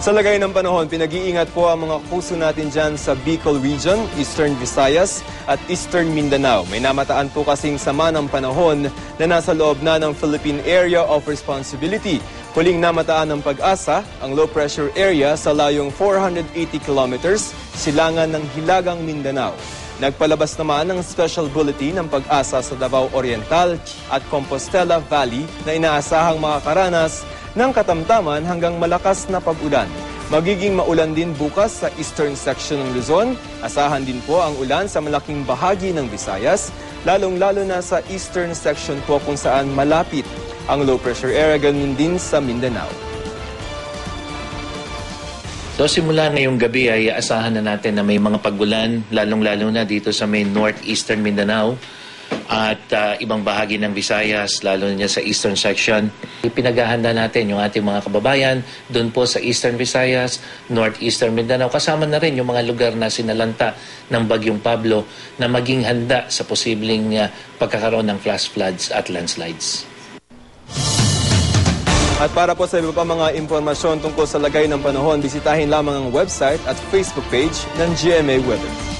Sa lagay ng panahon, pinag-iingat po ang mga puso natin dyan sa Bicol Region, Eastern Visayas at Eastern Mindanao. May namataan po kasing sama ng panahon na nasa loob na ng Philippine Area of Responsibility. Huling namataan ng Pag-asa, ang low pressure area sa layong 480 kilometers, silangan ng Hilagang Mindanao. Nagpalabas naman ng special bulletin ng Pag-asa sa Davao Oriental at Compostela Valley na inaasahang makakaranas ng katamtaman hanggang malakas na pag-ulan. Magiging maulan din bukas sa eastern section ng Luzon. Asahan din po ang ulan sa malaking bahagi ng Visayas, lalong-lalo na sa eastern section po kung saan malapit ang low pressure area, ganun din sa Mindanao. So simula ngayong gabi ay asahan na natin na may mga pag-ulan, lalong-lalo na dito sa may northeastern Mindanao at ibang bahagi ng Visayas, lalo na sa eastern section. Ipinaghahanda natin yung ating mga kababayan doon po sa eastern Visayas, northeastern Mindanao. Kasama na rin yung mga lugar na sinalanta ng Bagyong Pablo na maging handa sa posibleng pagkakaroon ng flash floods at landslides. At para po sa iba pa mga impormasyon tungkol sa lagay ng panahon, bisitahin lamang ang website at Facebook page ng GMA Weather.